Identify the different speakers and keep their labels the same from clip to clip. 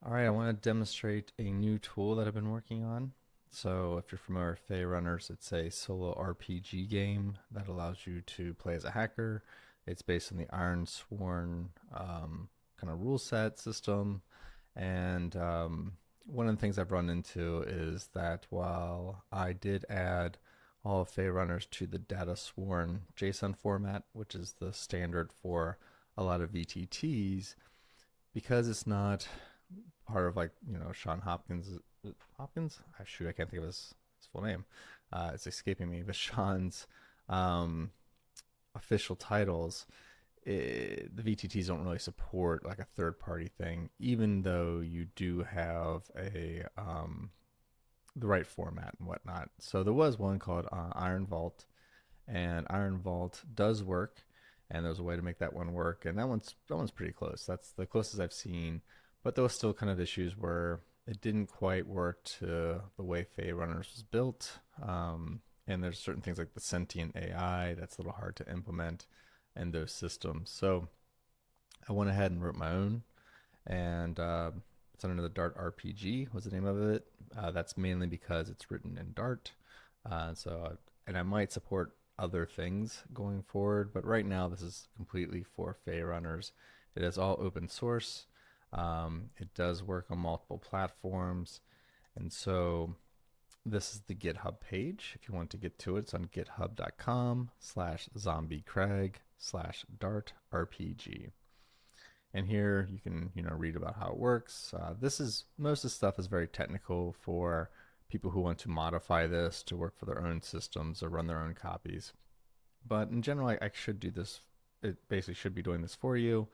Speaker 1: All right, I want to demonstrate a new tool that I've been working on. So, if you're familiar with Fey Runners, it's a solo RPG game that allows you to play as a hacker. It's based on the Iron Sworn kind of rule set system. And one of the things I've run into is that while I did add all of Fey Runners to the Data Sworn JSON format, which is the standard for a lot of VTTs, because it's not part of Sean Hopkins. Shoot, I can't think of his full name. It's escaping me. But Sean's um, official titles, the VTTs don't really support like a third party thing, even though you do have a the right format and whatnot. So there was one called Iron Vault, and Iron Vault does work, and there's a way to make that one work, and that one's pretty close. That's the closest I've seen, but there was still kind of issues where it didn't quite work to the way Fey Runners was built. And there's certain things like the sentient AI that's a little hard to implement in those systems. So I went ahead and wrote my own, and it's under the DartRPG was the name of it. That's mainly because it's written in Dart. And I might support other things going forward, but right now this is completely for Fey runners. It is all open source. It does work on multiple platforms, and so this is the GitHub page. If you want to get to it, it's on github.com/zombiecraig/dartrpg. And here you can, read about how it works. This is most of the stuff is very technical for people who want to modify this to work for their own systems or run their own copies. But in general, I should do this. It basically should be doing this for you.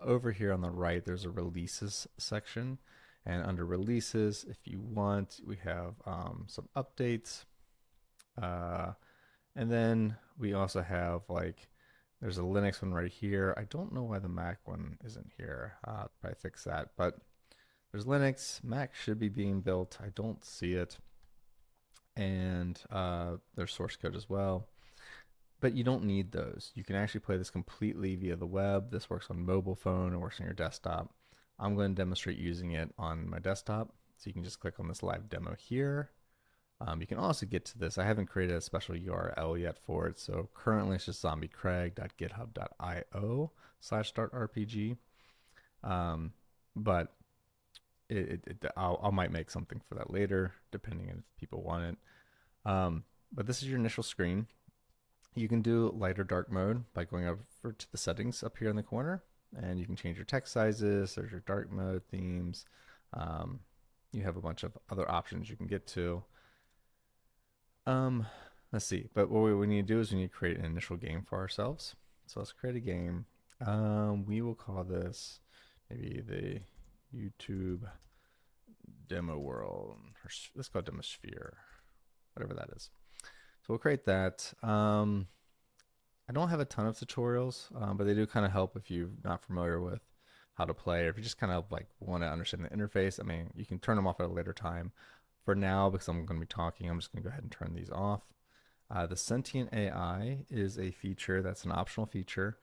Speaker 1: Over here on the right, there's a releases section. And under releases, if you want, we have some updates. Uh, and then we also have there's a Linux one right here. I don't know why the Mac one isn't here. Probably fix that. But there's Linux. Mac should be being built. I don't see it. And there's source code as well. But you don't need those. You can actually play this completely via the web. This works on mobile phone. It works on your desktop. I'm going to demonstrate using it on my desktop. So you can just click on this live demo here. You can also get to this. I haven't created a special URL yet for it. So currently it's just zombiecraig.github.io/dartrpg. But I might make something for that later, depending on if people want it. But this is your initial screen. You can do light or dark mode by going over to the settings up here in the corner, and you can change your text sizes. There's your dark mode themes. You have a bunch of other options you can get to. Let's see. But what we need to do is we need to create an initial game for ourselves. So let's create a game. We will call this maybe the YouTube demo world. Or let's call it Demosphere, whatever that is. So we'll create that. I don't have a ton of tutorials, but they do kind of help if you're not familiar with how to play, or if you just kind of want to understand the interface. I mean, you can turn them off at a later time. For now, because I'm going to be talking, I'm just going to go ahead and turn these off. The sentient AI is a feature that's an optional feature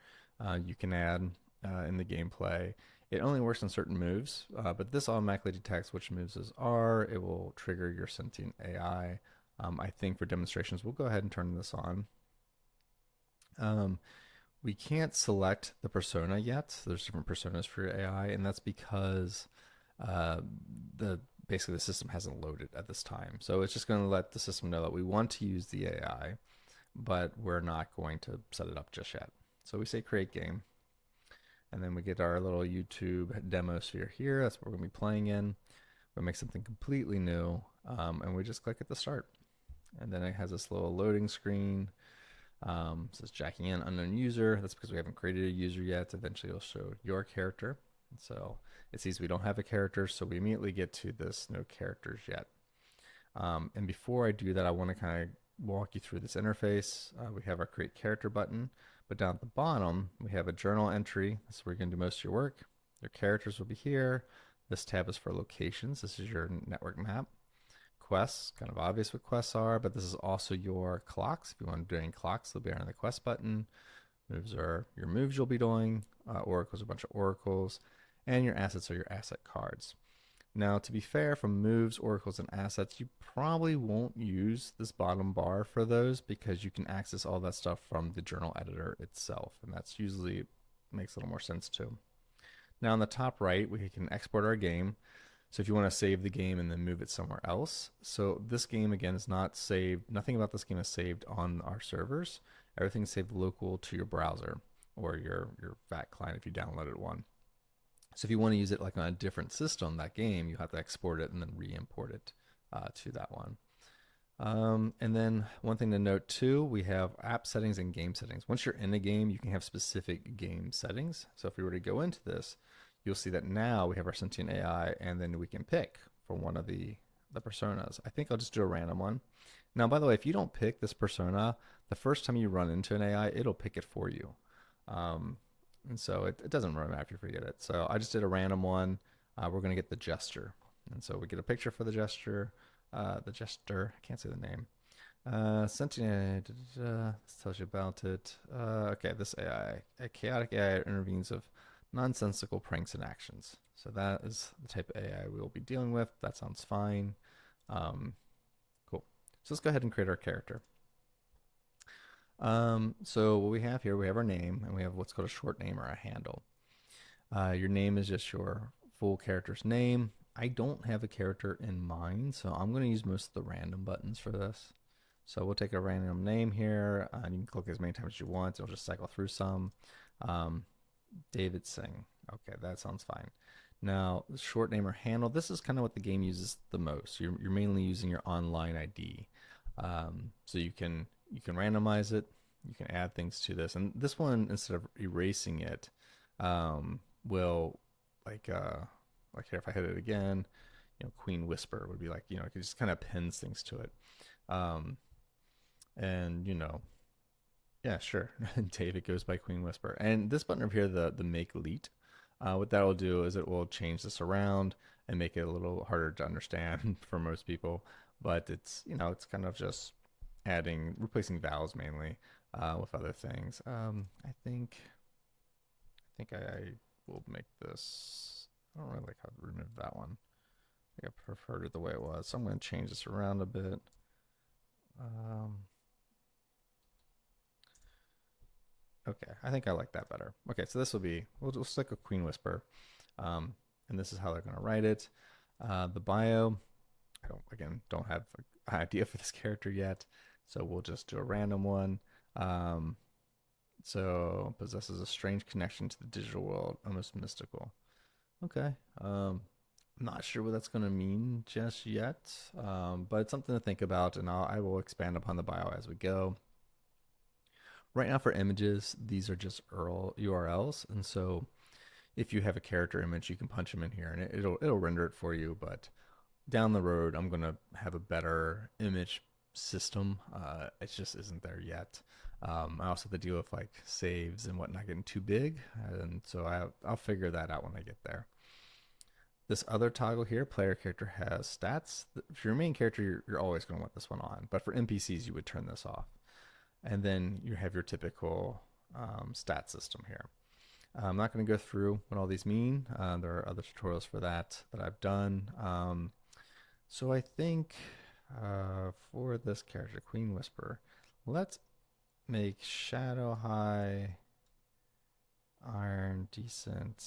Speaker 1: you can add in the gameplay. It only works on certain moves, but this automatically detects which moves those are. It will trigger your sentient AI. I think for demonstrations, we'll go ahead and turn this on. We can't select the persona yet. There's different personas for your AI, and that's because basically the system hasn't loaded at this time. So it's just going to let the system know that we want to use the AI, but we're not going to set it up just yet. So we say create game, and then we get our little YouTube demo sphere here. That's what we're going to be playing in. We'll make something completely new, and we just click at the start. And then it has this little loading screen. Says jacking in unknown user. That's because we haven't created a user yet. Eventually it'll show your character. So it sees we don't have a character, so we immediately get to this no characters yet. And before I do that, I want to kind of walk you through this interface. We have our create character button, but down at the bottom, we have a journal entry. That's where you're going to do most of your work. Your characters will be here. This tab is for locations. This is your network map. Quests, kind of obvious what quests are, but this is also your clocks. If you want to do any clocks, they'll be under the quest button. Moves are your moves you'll be doing. Oracles are a bunch of oracles. and your assets are your asset cards. Now, to be fair, from moves, oracles, and assets, you probably won't use this bottom bar for those because you can access all that stuff from the journal editor itself, and that's usually makes a little more sense too. Now, on the top right, we can export our game. So if you want to save the game and then move it somewhere else. So this game again is not saved. Nothing about this game is saved on our servers. Everything's saved local to your browser or your VAT client if you downloaded one. So if you want to use it like on a different system, that game, you have to export it and then re-import it to that one. And then one thing to note too, we have app settings and game settings. Once you're in a game, you can have specific game settings. So if we were to go into this, you'll see that now we have our sentient AI, and then we can pick for one of the personas. I think I'll just do a random one. Now, by the way, if you don't pick this persona, the first time you run into an AI, it'll pick it for you. And so it doesn't really matter if you forget it. So I just did a random one. We're going to get the jester. And so we get a picture for the jester. I can't say the name. Sentient, this tells you about it. Okay, this AI, a chaotic AI intervenes of nonsensical pranks and actions. So that is the type of AI we will be dealing with. That sounds fine. Cool. So let's go ahead and create our character. So what we have here, we have our name, and we have what's called a short name or a handle. Your name is just your full character's name. I don't have a character in mind, so I'm going to use most of the random buttons for this. So we'll take a random name here, and you can click as many times as you want. It'll just cycle through some. David Singh. Okay, that sounds fine. Now, short name or handle, this is kind of what the game uses the most. You're mainly using your online ID. So you can randomize it. You can add things to this. And this one, instead of erasing it, will like here if I hit it again, Queen Whisper would be like, it just kind of pins things to it. And yeah, sure. David goes by Queen Whisper. And this button over here, the make elite, what that will do is it will change this around and make it a little harder to understand for most people. But it's kind of just replacing vowels mainly with other things. I think I will make this. I don't really like how to remove that one. I think I preferred it the way it was. So I'm going to change this around a bit. Okay, I think I like that better. Okay, so this will be, we'll stick with Queen Whisper. And this is how they're going to write it. The bio, don't have an idea for this character yet. So we'll just do a random one. So possesses a strange connection to the digital world, almost mystical. Okay. I'm not sure what that's going to mean just yet, but it's something to think about, and I will expand upon the bio as we go. Right now for images, these are just URLs, and so if you have a character image, you can punch them in here, and it'll render it for you. But down the road, I'm gonna have a better image system. It just isn't there yet. I also have to deal with like saves and whatnot getting too big, and so I'll figure that out when I get there. This other toggle here, player character has stats. For your main character, you're always going to want this one on, but for NPCs, you would turn this off. And then you have your typical stat system here. I'm not going to go through what all these mean. There are other tutorials for that I've done. So I think for this character, Queen Whisper, let's make Shadow High, Iron decent.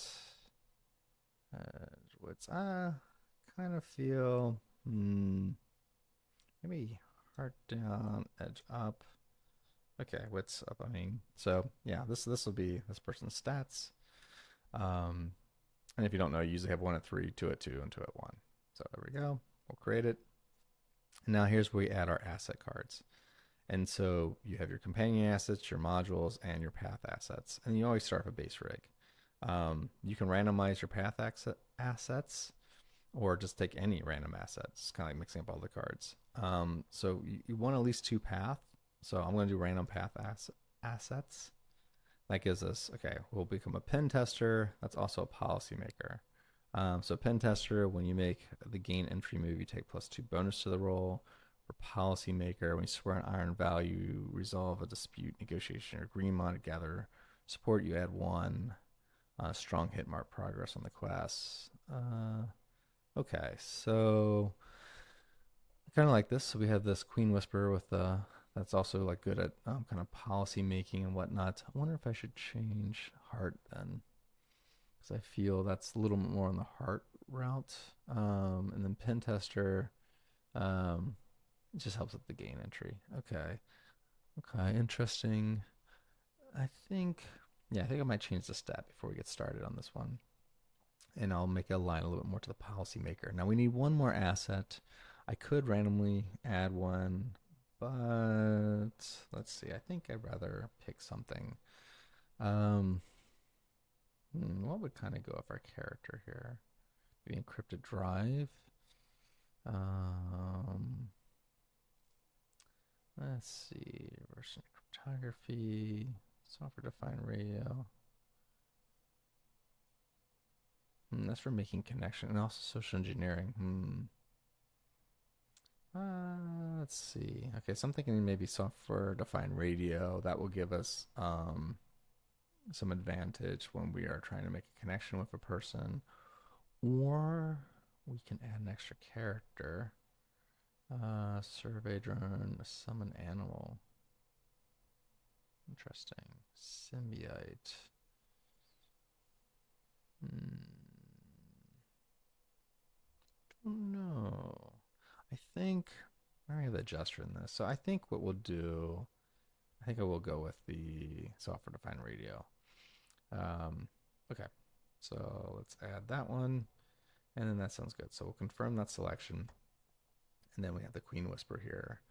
Speaker 1: What's kind of feel maybe heart down, edge up. Okay, what's up? I mean, so yeah, this will be this person's stats. And if you don't know, you usually have 1 at 3, 2 at 2, and 2 at 1. So there we go. We'll create it. And now here's where we add our asset cards. And so you have your companion assets, your modules, and your path assets. And you always start with a base rig. You can randomize your path assets or just take any random assets. It's kind of like mixing up all the cards. So you want at least 2 path. So I'm going to do random path assets. That gives us, okay, we'll become a pen tester. That's also a policymaker. So pen tester, when you make the gain entry move, you take +2 bonus to the roll. For policymaker, when you swear an iron value, resolve a dispute, negotiation, or agreement, gather support, you add 1. Strong hit mark progress on the quest. Okay, so I kind of like this. So we have this Queen Whisperer with that's also like good at kind of policy making and whatnot. I wonder if I should change heart then, because I feel that's a little bit more on the heart route. And then pen tester, um, it just helps with the gain entry. Okay, okay, interesting. I think, yeah, I think I might change the stat before we get started on this one. And I'll make it align a little bit more to the policymaker. Now we need one more asset. I could randomly add one, but let's see. I think I'd rather pick something. Um, what would kind of go with our character here? The encrypted drive. Um, let's see. Version cryptography, software defined radio. That's for making connection and also social engineering. Let's see. Okay, so I'm thinking maybe software defined radio. That will give us some advantage when we are trying to make a connection with a person. Or we can add an extra character. Survey drone, summon animal. Interesting. Symbiote. No. I think I have the adjuster in this. So I think what we'll do, I think I will go with the software defined radio. Um, okay. So let's add that one. And then that sounds good. So we'll confirm that selection. And then we have the Queen Whisper here.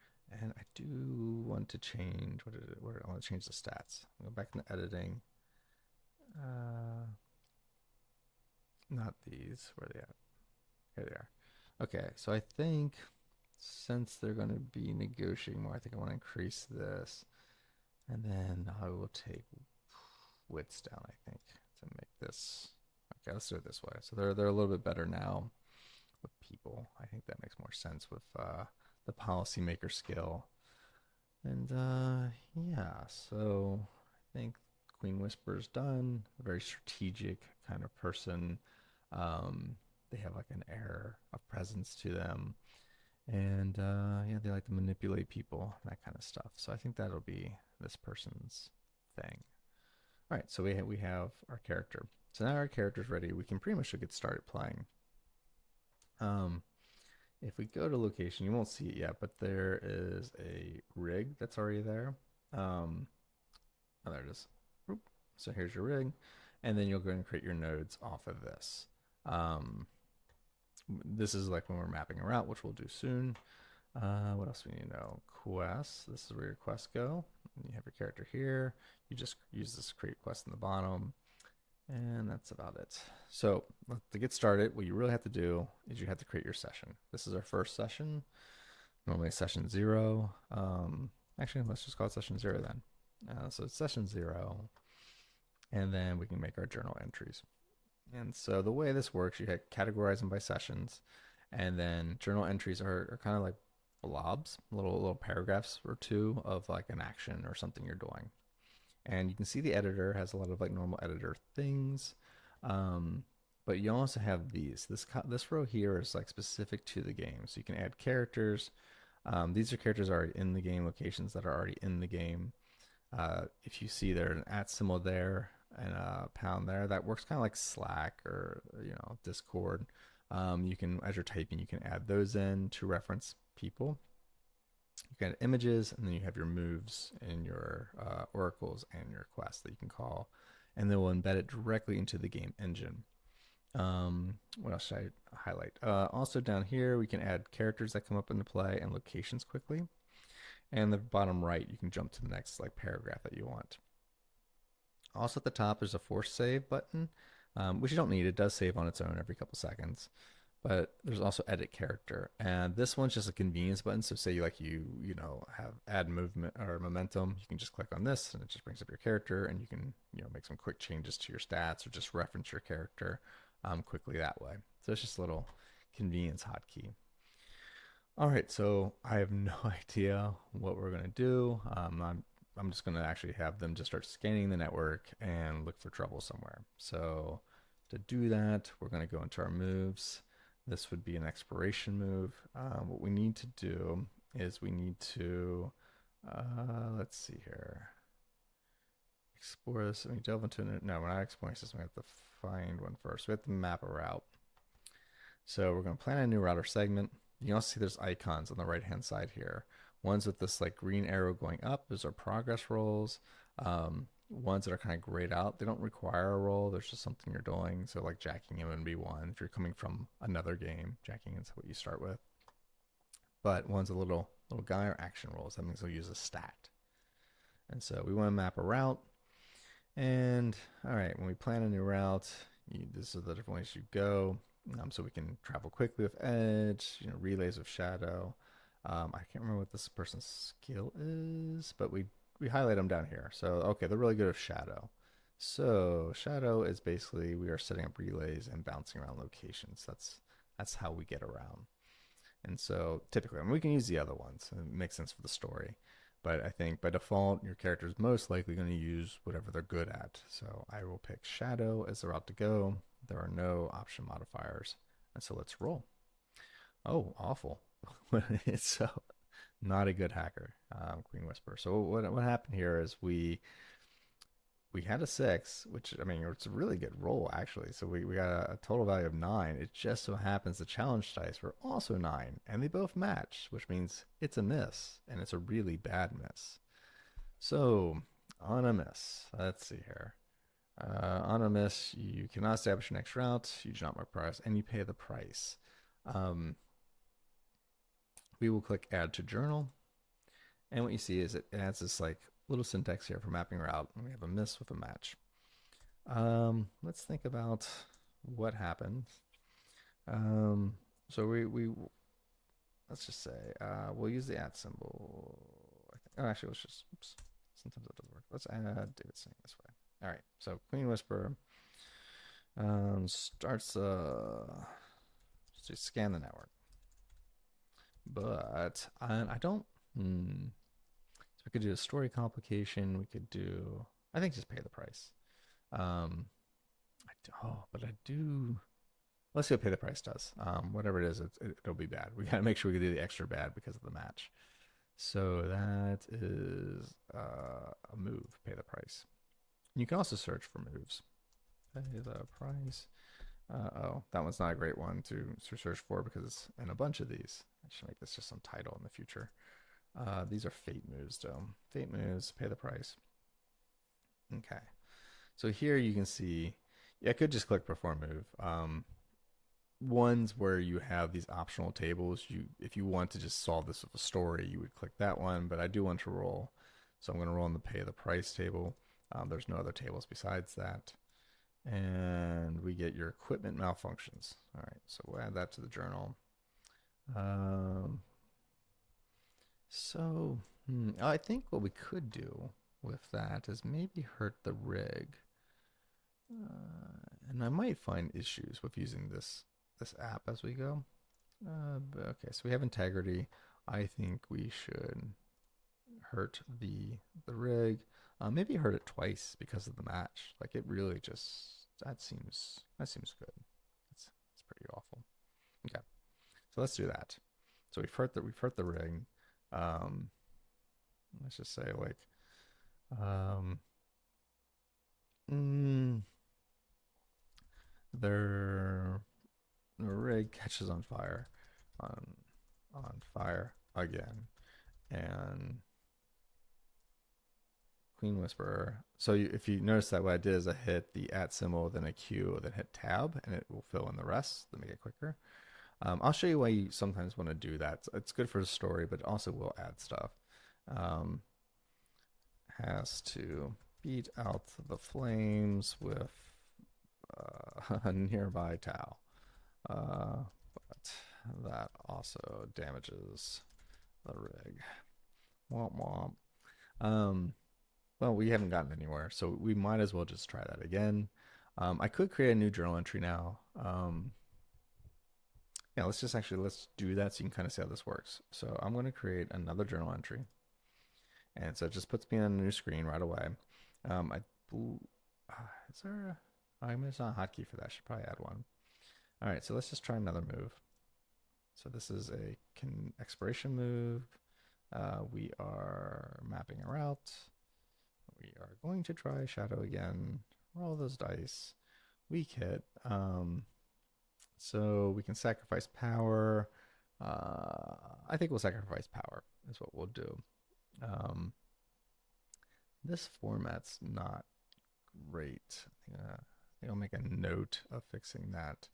Speaker 1: And I do want to change, what is it? Where I want to change the stats. Go back into editing. Not these. Where are they at? Here they are. Okay, so I think since they're going to be negotiating more, I think I want to increase this. And then I will take widths down, I think, to make this. Okay, let's do it this way. So they're a little bit better now with people. I think that makes more sense with the policymaker skill. And yeah, so I think Queen Whisper's done. A very strategic kind of person. They have like an air of presence to them. And yeah, they like to manipulate people, that kind of stuff. So I think that'll be this person's thing. All right, so we have our character. So now our character's ready. We can pretty much get started playing. If we go to location, you won't see it yet, but there is a rig that's already there. Oh, there it is. Oop. So here's your rig, and then you'll go and create your nodes off of this. This is like when we're mapping a route, which we'll do soon. What else do we need to know? Quests. This is where your quests go. You have your character here. You just use this create quest in the bottom. And that's about it. So to get started, what you really have to do is you have to create your session. This is our first session. Normally session 0. Actually, let's just call it session 0 then. So it's session 0. And then we can make our journal entries. And so the way this works, you categorize them by sessions. And then journal entries are kind of like blobs, little paragraphs or two of like an action or something you're doing. And you can see the editor has a lot of like normal editor things. But you also have these. This row here is like specific to the game. So you can add characters. These are characters already in the game, locations that are already in the game. If you see there an @ symbol there and a pound there, that works kind of like Slack or Discord. You can, as you're typing, you can add those in to reference people. You can add images, and then you have your moves and your oracles and your quests that you can call, and then we'll embed it directly into the game engine. What else should I highlight? Also down here, we can add characters that come up into play and locations quickly. And the bottom right, you can jump to the next like paragraph that you want. Also at the top, there's a force save button, which you don't need. It does save on its own every couple seconds. But there's also edit character, and this one's just a convenience button. So say you have add movement or momentum, you can just click on this, and it just brings up your character, and you can make some quick changes to your stats or just reference your character quickly that way. So it's just a little convenience hotkey. All right, so I have no idea what we're gonna do. I'm just going to actually have them just start scanning the network and look for trouble somewhere. So to do that, we're going to go into our moves. This would be an exploration move. What we need to do is we need to, let's see here, explore this. We delve into it. No, we're not exploring this. We have to find one first. We have to map a route. So we're going to plan a new router segment. You can also see there's icons on the right hand side here. Ones with this like green arrow going up, those are progress rolls. Ones that are kind of grayed out, they don't require a roll. There's just something you're doing. So like jacking in would be one. If you're coming from another game, jacking is what you start with. But one's a little guy or action rolls. That means we'll use a stat. And so we want to map a route. And all right, when we plan a new route, this is the different ways you go. So we can travel quickly with edge, relays with shadow. I can't remember what this person's skill is, but we highlight them down here. So okay, they're really good with shadow. So shadow is basically we are setting up relays and bouncing around locations. That's how we get around. And so typically, I mean, we can use the other ones. It makes sense for the story. But I think by default, your character is most likely going to use whatever they're good at. So I will pick Shadow as the route to go. There are no option modifiers. And so let's roll. Oh, awful. It's so not a good hacker, Queen Whisper. So what happened here is we had a 6, which, I mean, it's a really good roll, actually. So we got a total value of 9. It just so happens the challenge dice were also 9, and they both match, which means it's a miss, and it's a really bad miss. So, on a miss, let's see here. On a miss, you cannot establish your next route, you do not mark price, and you pay the price. We will click Add to Journal, and what you see is it adds this like little syntax here for mapping route, and we have a miss with a match. Let's think about what happened. So we let's just say we'll use the @ symbol. I think. Oh, actually, let's just. Oops. Sometimes that doesn't work. Let's add David saying this way. All right. So Queen Whisper starts to scan the network, but I don't. So we could do a story complication. We could do. I think just pay the price. But I do. Let's see what pay the price does. Whatever it is, it'll be bad. We got to make sure we do the extra bad because of the match. So that is a move. Pay the price. You can also search for moves. Pay the price. That one's not a great one to search for because it's in a bunch of these. I should make this just some title in the future. These are fate moves, though. Fate moves. Pay the price. Okay. So here you can see. Yeah, I could just click perform move. Ones where you have these optional tables. If you want to just solve this with a story, you would click that one. But I do want to roll, so I'm going to roll in the pay the price table. There's no other tables besides that, and we get your equipment malfunctions. All right, so we'll add that to the journal. I think what we could do with that is maybe hurt the rig. And I might find issues with using this app as we go. Okay, so we have integrity. I think we should hurt the rig. Maybe hurt it twice because of the match. Like it really just that seems good. That's pretty awful. Okay, so let's do that. So we've hurt the rig. Let's just say like the rig catches on fire again, and Queen Whisperer. So if you notice that what I did is I hit the @ symbol, then a Q, then hit tab, and it will fill in the rest to make it quicker. I'll show you why you sometimes want to do that. It's good for the story, but also will add stuff. Has to beat out the flames with a nearby towel. But that also damages the rig. Womp womp. Well, we haven't gotten anywhere, so we might as well just try that again. I could create a new journal entry now. Yeah, let's do that so you can kind of see how this works. So I'm going to create another journal entry. And so it just puts me on a new screen right away. I is there a, I mean, it's not a hotkey for that. I should probably add one. All right, so let's just try another move. So this is a exploration move. We are mapping a route. We are going to try shadow again. Roll those dice. Weak hit. So we can sacrifice power. I think we'll sacrifice power is what we'll do. Um, this format's not great. I think I'll make a note of fixing that.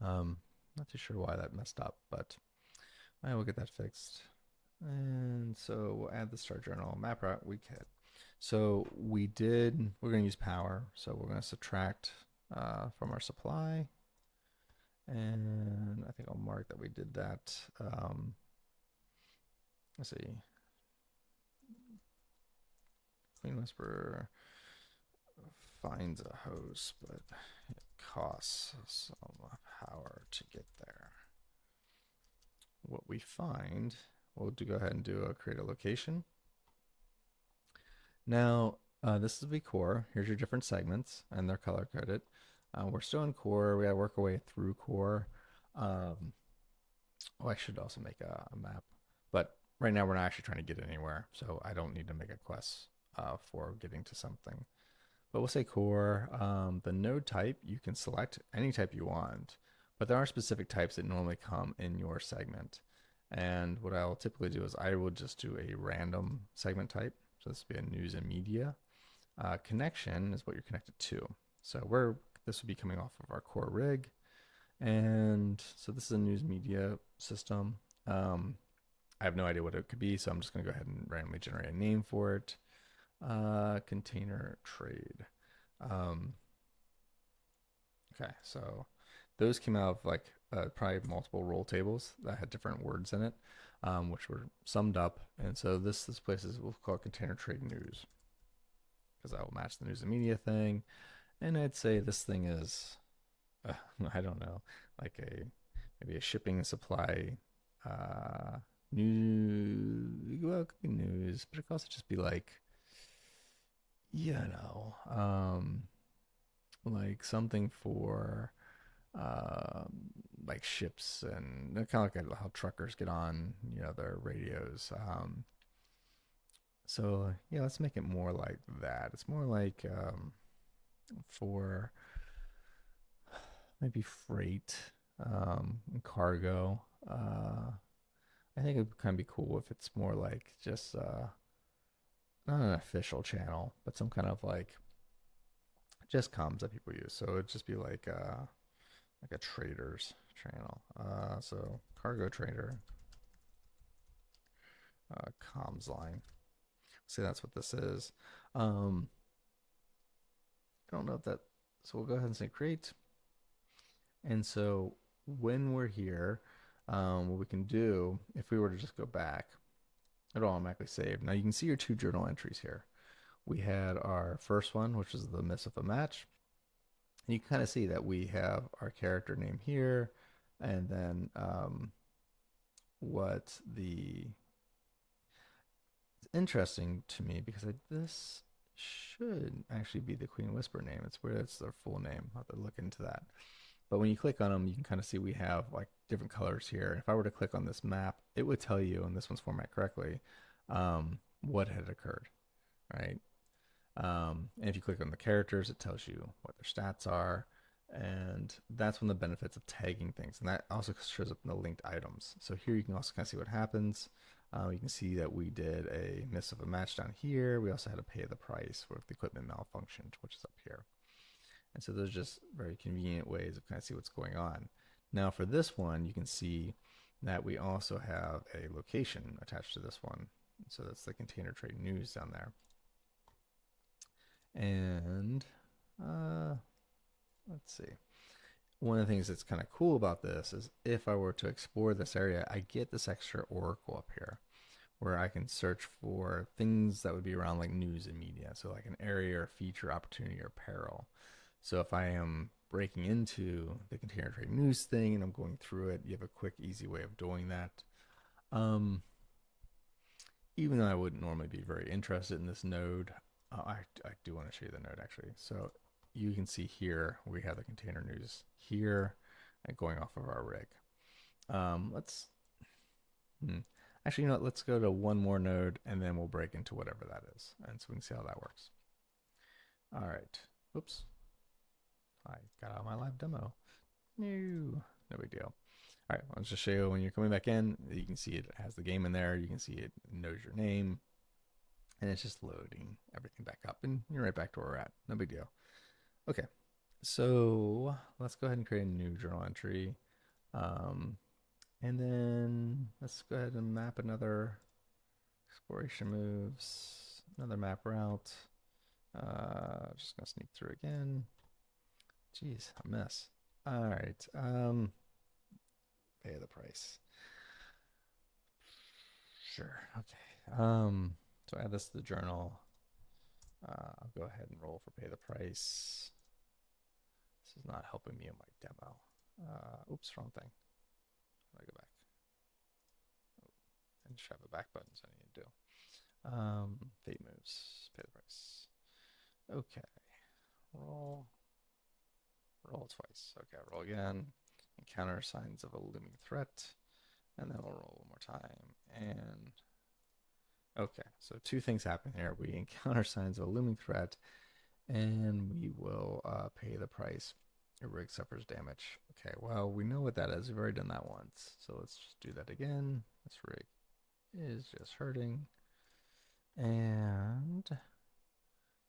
Speaker 1: Not too sure why that messed up, but I will get that fixed. And so we'll add the start journal map route weak hit. So we're going to use power. So we're going to subtract from our supply. And I think I'll mark that we did that. Let's see. Queen Whisperer finds a host, but it costs some power to get there. What we find, we'll go ahead and create a location. Now, this is the core. Here's your different segments, and they're color coded. We're still in core. We got to work our way through core. I should also make a map, but right now we're not actually trying to get anywhere, so I don't need to make a quest for getting to something. But we'll say core. The node type, you can select any type you want, but there are specific types that normally come in your segment. And what I'll typically do is I will just do a random segment type. So this would be a news and media. Connection is what you're connected to. So this would be coming off of our core rig. And so this is a news media system. I have no idea what it could be, so I'm just going to go ahead and randomly generate a name for it. Container trade. Okay, so those came out of like probably multiple role tables that had different words in it, which were summed up. And so this place is we'll call it container trade news because that will match the news and media thing. And I'd say this thing is, I don't know, like maybe a shipping and supply news. Well, it could be news, but it could also just be like, you know, like something for like ships and kind of like how truckers get on, their radios. So yeah, let's make it more like that. It's more like for maybe freight, cargo. I think it would kind of be cool if it's more like just not an official channel, but some kind of like just comms that people use. So it'd just be like a traders channel. So cargo trader, comms line. See, that's what this is. I don't know if that. So we'll go ahead and say create. And so when we're here, what we can do, if we were to just go back, it'll automatically save. Now you can see your 2 journal entries here. We had our first one, which is the miss of a match. And you can kind of see that we have our character name here, and then what the... It's interesting to me because this should actually be the Queen Whisper name. It's where it's their full name. I'll have to look into that. But when you click on them, you can kind of see we have like different colors here. If I were to click on this map, it would tell you in this one's format correctly what had occurred, right? And if you click on the characters, it tells you what their stats are. And that's one of the benefits of tagging things. And that also shows up in the linked items. So here you can also kind of see what happens. You can see that we did a miss of a match down here. We also had to pay the price for the equipment malfunctioned, which is up here. And so those are just very convenient ways of kind of see what's going on. Now for this one, you can see that we also have a location attached to this one. So that's the container trade news down there. And let's see. One of the things that's kind of cool about this is if I were to explore this area, I get this extra oracle up here where I can search for things that would be around like news and media. So like an area or feature, opportunity, or peril. So if I am breaking into the container trade news thing and I'm going through it, you have a quick, easy way of doing that. even though I wouldn't normally be very interested in this node, I do want to show you the node actually. So you can see here we have the container news here and going off of our rig. Let's actually, you know what? Let's go to one more node and then we'll break into whatever that is, and so we can see how that works. All right. Oops. I got out of my live demo. No big deal. All right, I'll just show you when you're coming back in. You can see it has the game in there. You can see it knows your name, and it's just loading everything back up, and you're right back to where we're at. No big deal. Okay, so let's go ahead and create a new journal entry, and then let's go ahead and map another exploration moves, another map route. Just gonna sneak through again. Jeez, a mess. All right. Pay the price. Sure. Okay. So add this to the journal. I'll go ahead and roll for pay the price. This is not helping me in my demo. Oops, wrong thing. How do I go back? Oh, I just have a back button, so I need to do. Fate moves. Pay the price. Okay. Roll. Roll twice. Okay, roll again. Encounter signs of a looming threat. And then we'll roll one more time. And okay, so two things happen here. We encounter signs of a looming threat, and we will pay the price. Your rig suffers damage. Okay, well, we know what that is. We've already done that once. So let's just do that again. This rig is just hurting. And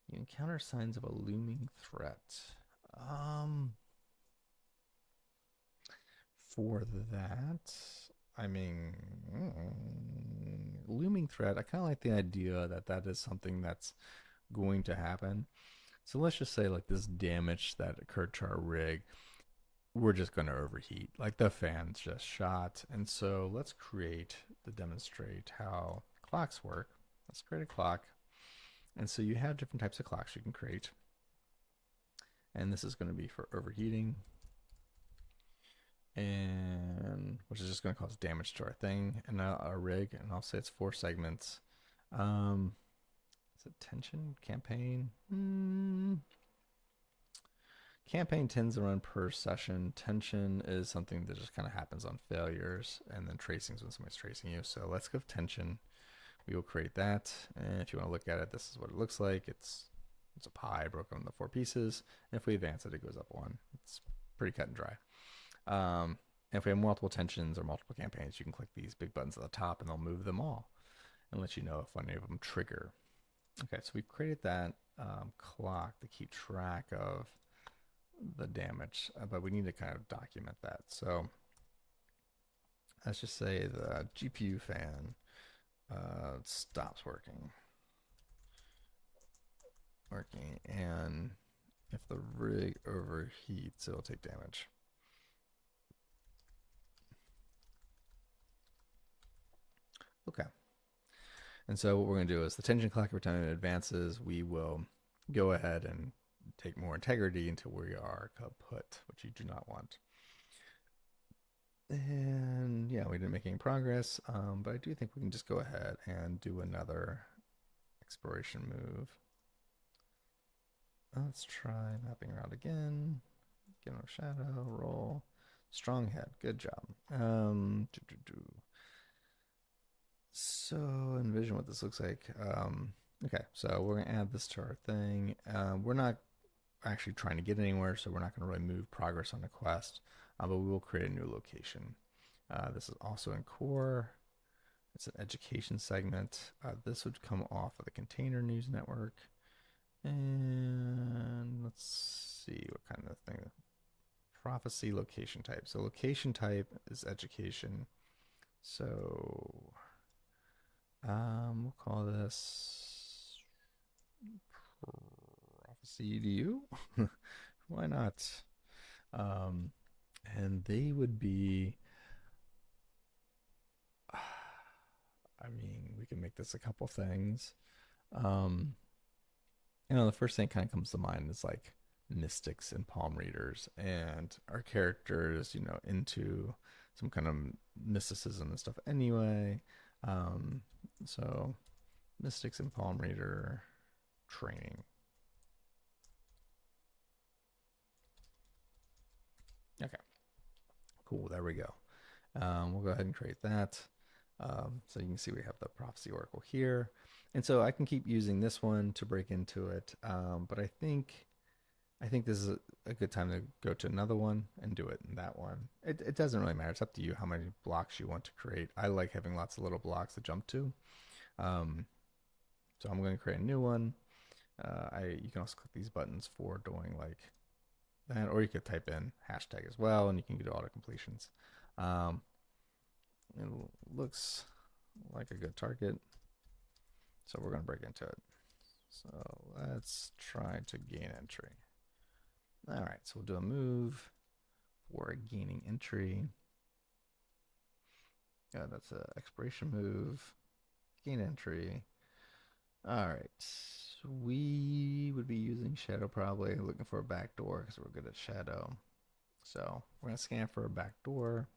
Speaker 1: you encounter signs of a looming threat. For that, I mean, looming threat, I kind of like the idea that that is something that's going to happen. So let's just say like this damage that occurred to our rig, we're just going to overheat. Like the fan's just shot. And so let's create to demonstrate how clocks work. Let's create a clock. And so you have different types of clocks you can create. And this is going to be for overheating, and which is just going to cause damage to our thing and our rig. And I'll say it's 4 segments. Is it tension campaign? Campaign tends to run per session. Tension is something that just kind of happens on failures, and then tracing is when somebody's tracing you. So let's give tension. We will create that, and if you want to look at it, this is what it looks like. It's a pie broken into 4 pieces. And if we advance it, it goes up 1. It's pretty cut and dry. And if we have multiple tensions or multiple campaigns, you can click these big buttons at the top, and they'll move them all and let you know if any of them trigger. Okay, so we've created that clock to keep track of the damage, but we need to kind of document that. So let's just say the GPU fan stops working, and if the rig overheats, it'll take damage. Okay. And so what we're going to do is the tension clock, every time it advances, we will go ahead and take more integrity until we are kaput, which you do not want. And yeah, we didn't make any progress, but I do think we can just go ahead and do another exploration move. Let's try mapping around again. Get on shadow, roll. Strong head, good job. So envision what this looks like. Okay, so we're gonna add this to our thing. We're not actually trying to get anywhere, so we're not gonna really move progress on the quest, but we will create a new location. This is also in core. It's an education segment. This would come off of the container news network. And let's see what kind of thing. Prophecy location type. So location type is education. So we'll call this Prophecy EDU. Why not? And they would be, I mean, we can make this a couple things. The first thing that kind of comes to mind is like mystics and palm readers, and our characters, into some kind of mysticism and stuff anyway. Um, so Mystics and Palm Reader training. Okay, cool. There we go. We'll go ahead and create that. So you can see we have the Prophecy Oracle here. And so I can keep using this one to break into it. But I think this is a good time to go to another one and do it in that one. It doesn't really matter. It's up to you how many blocks you want to create. I like having lots of little blocks to jump to. Um, so I'm going to create a new one. You can also click these buttons for doing like that, or you could type in hashtag as well, and you can do auto completions. Um, it looks like a good target, so we're going to break into it. So let's try to gain entry. All right, so we'll do a move for gaining entry. Yeah, that's an expiration move. Gain entry. All right. We would be using Shadow probably, looking for a back door because we're good at Shadow. So we're going to scan for a back door.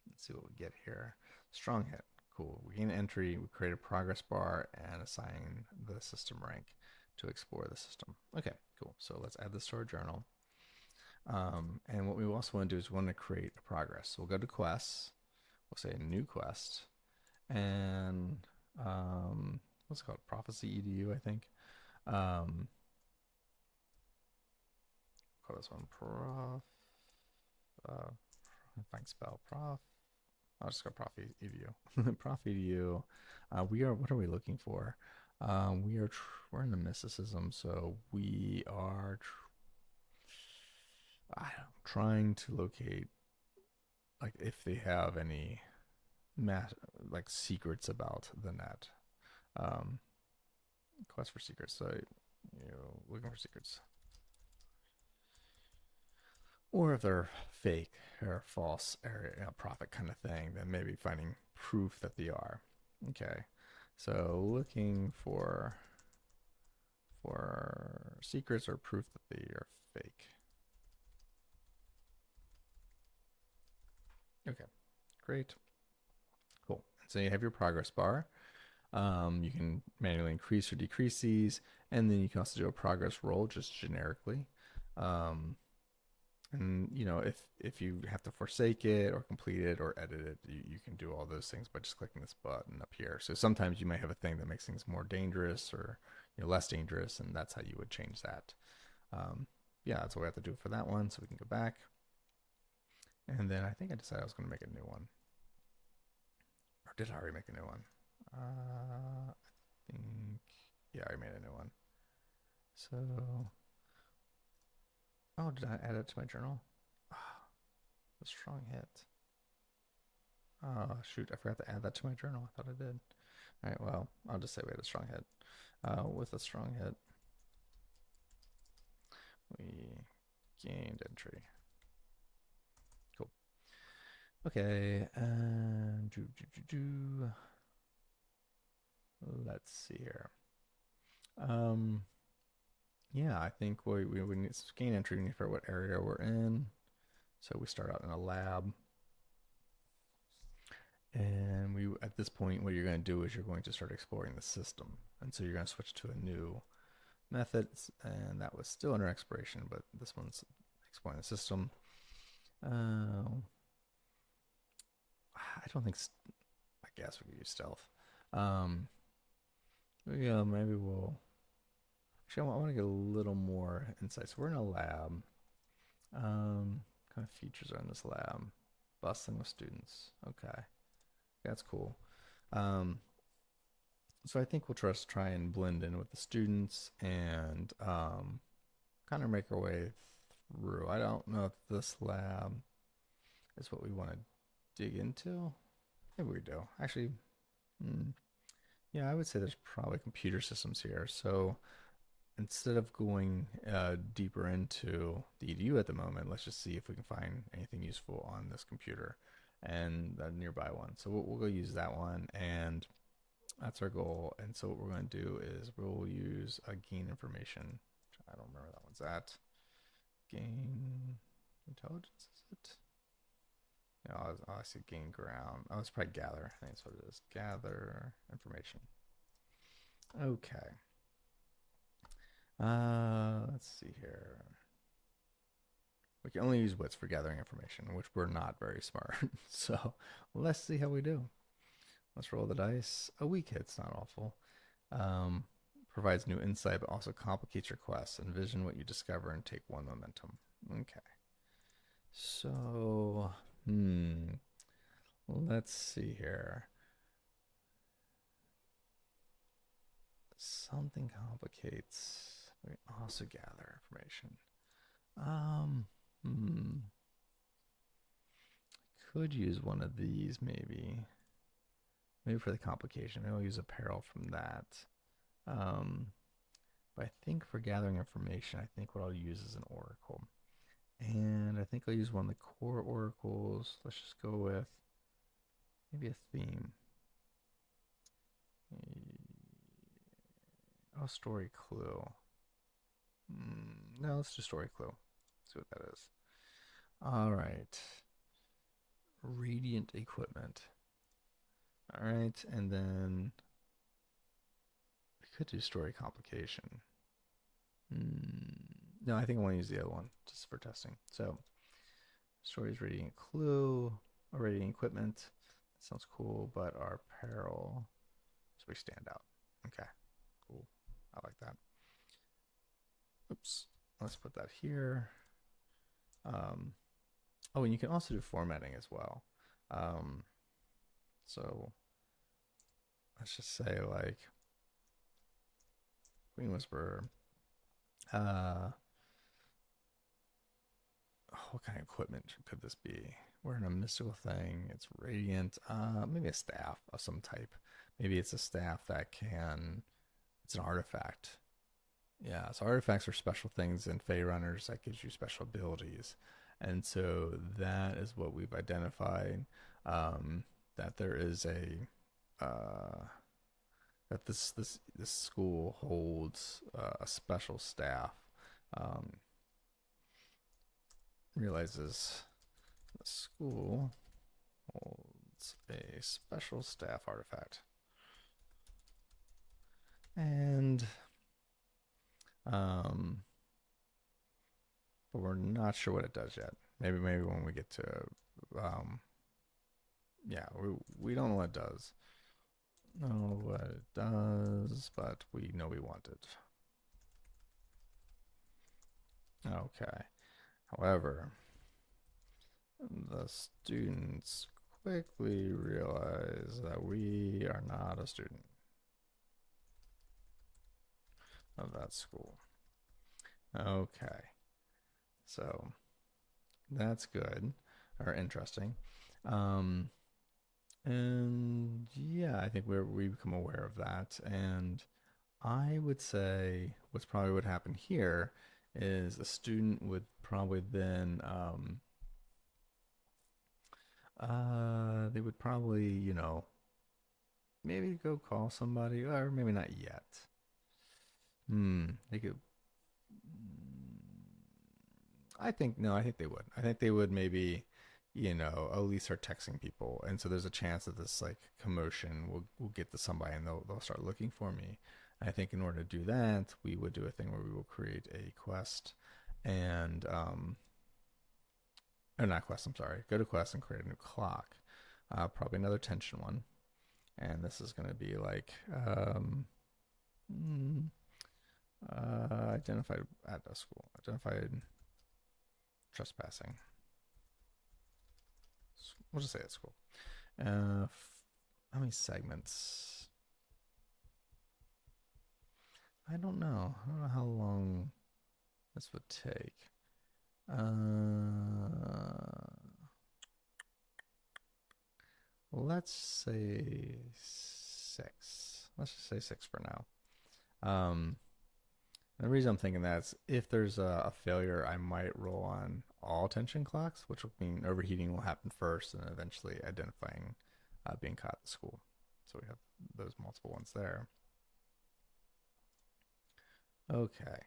Speaker 1: Let's see what we get here. Strong hit. Cool. We gain entry, we create a progress bar, and assign the system rank to explore the system. Okay, cool. So let's add this to our journal. And what we also want to do is we want to create a progress. So we'll go to quests. We'll say a new quest. And what's it called? Prophecy EDU, I think. Call this one prof. Find spell prof. I'll just go prof edu. Prof edu. What are we looking for? We're in the mysticism, so we are trying to locate like if they have any like secrets about the net. Um, quest for secrets. So looking for secrets, or if they're fake or false or prophet kind of thing, then maybe finding proof that they are. Okay, so looking for secrets or proof that they are fake. Okay, great, cool. So you have your progress bar. You can manually increase or decrease these, and then you can also do a progress roll just generically. And if you have to forsake it or complete it or edit it, you can do all those things by just clicking this button up here. So sometimes you may have a thing that makes things more dangerous or less dangerous, and that's how you would change that. Yeah, that's what we have to do for that one. So we can go back, and then I think I decided I was going to make a new one, or did I already make a new one? I think yeah, I made a new one. So oh, did I add it to my journal? Oh, a strong hit. Oh, shoot. I forgot to add that to my journal. I thought I did. All right, well, I'll just say we had a strong hit. With a strong hit, we gained entry. Cool. Okay, let's see here. Yeah, I think we need to gain entry. We need to figure out what area we're in. So we start out in a lab. And at this point, what you're going to do is you're going to start exploring the system. And so you're going to switch to a new method. And that was still under exploration, but this one's exploring the system. I don't think, I guess we could use stealth. Yeah, maybe we'll, actually, I want to get a little more insight. So we're in a lab. Kind of features are in this lab. Bustling with students. Okay. That's cool. So I think we'll just try and blend in with the students and kind of make our way through. I don't know if this lab is what we want to dig into. Maybe we do. Actually, yeah, I would say there's probably computer systems here. So instead of going deeper into the EDU at the moment, let's just see if we can find anything useful on this computer and the nearby one. So we'll go use that one, and that's our goal. And so what we're going to do is we'll use a gain information. I don't remember that one's at. Gain intelligence, is it? I see gain ground. Oh, it's probably gather. I think that's what it is. Gather information. Okay. Let's see here. We can only use wits for gathering information, which we're not very smart. So let's see how we do. Let's roll the dice. A weak hit's not awful. Um, Provides new insight, but also complicates your quest. Envision what you discover and take one momentum. Okay. So, let's see here. Something complicates. We also gather information. Um, hmm. Could use one of these maybe. Maybe for the complication. Maybe I'll use apparel from that. Um, but I think for gathering information, I think what I'll use is an oracle. And I think I'll use one of the core oracles. Let's just go with maybe a theme. Oh, story clue. No, let's do story clue. Let's see what that is. All right. Radiant equipment. All right, and then we could do story complication. No, I think I want to use the other one just for testing. So, stories radiant clue, or radiant equipment. That sounds cool, but our peril, so we stand out. Okay, cool. I like that. Oops. Let's put that here. Oh, and you can also do formatting as well. So let's just say like Queen Whisperer. What kind of equipment could this be? We're in a mystical thing. It's radiant. Maybe a staff of some type. Maybe it's a staff that can. It's an artifact. Yeah, so artifacts are special things in Fey Runners that gives you special abilities, and so that is what we've identified. That there is that this school holds a special staff. Um, Realizes the school holds a special staff artifact, and but we're not sure what it does yet. Maybe when we get to yeah, we don't know what it does. Know what it does, but we know we want it. Okay. However, the students quickly realize that we are not a student of that school. Okay. So that's good or interesting. And yeah, I think we become aware of that. And I would say what's probably would happen here is a student would probably then they would probably, maybe go call somebody, or maybe not yet. They could. I think no. I think they would. I think they would maybe, at least start texting people, and so there's a chance that this like commotion will get to somebody, and they'll start looking for me. And I think in order to do that, we would do a thing where we will create a quest, and or not quest. I'm sorry. Go to quest and create a new clock. Probably another tension one, and this is going to be like identified at a school. Identified trespassing. We'll just say at school. How many segments? I don't know. I don't know how long this would take. Let's say 6. Let's just say 6 for now. The reason I'm thinking that is if there's a failure, I might roll on all tension clocks, which will mean overheating will happen first and eventually identifying being caught at the school. So we have those multiple ones there. Okay.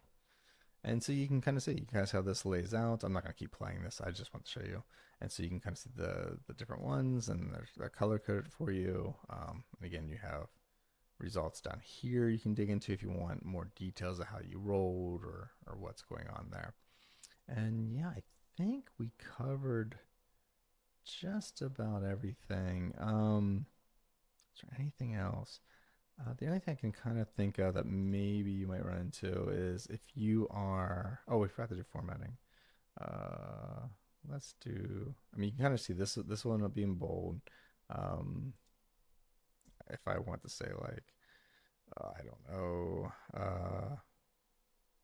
Speaker 1: And so you can kind of see, you can kind of see how this lays out. I'm not going to keep playing this. I just want to show you. And so you can kind of see the different ones, and they're color coded for you. And again, you have results down here you can dig into if you want more details of how you rolled or what's going on there. And yeah, I think we covered just about everything. Is there anything else? The only thing I can kind of think of that maybe you might run into is if you are. Oh, we forgot to do formatting. Uh, let's do. I mean, you can kind of see this one will be in bold. Um, if I want to say like, I don't know.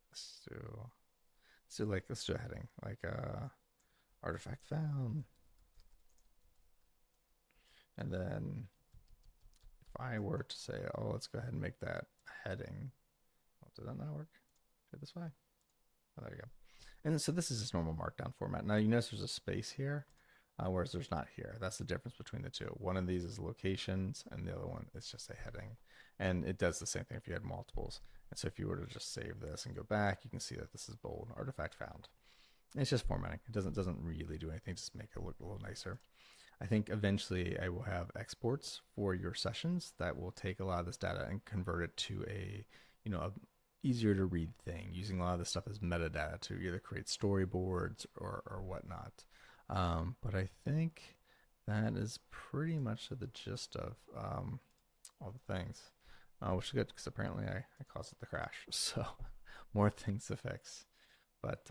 Speaker 1: Let's do. Let's do a heading like artifact found, and then if I were to say, oh, let's go ahead and make that a heading. Oh, did that not work? Do it this way. Oh, there you go. And so this is just normal markdown format. Now you notice there's a space here, whereas there's not here. That's the difference between the two. One of these is locations, and the other one is just a heading. And it does the same thing if you had multiples. And so if you were to just save this and go back, you can see that this is bold, artifact found. And it's just formatting. It doesn't really do anything, just make it look a little nicer. I think eventually I will have exports for your sessions that will take a lot of this data and convert it to a easier to read thing, using a lot of this stuff as metadata to either create storyboards or whatnot. But I think that is pretty much the gist of all the things, which is good because apparently I caused it to crash. So more things to fix. But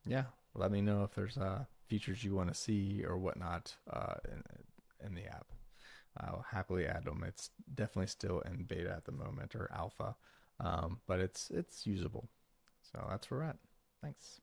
Speaker 1: yeah, let me know if there's features you want to see or whatnot in the app. I'll happily add them. It's definitely still in beta at the moment or alpha, but it's usable. So that's where we're at. Thanks.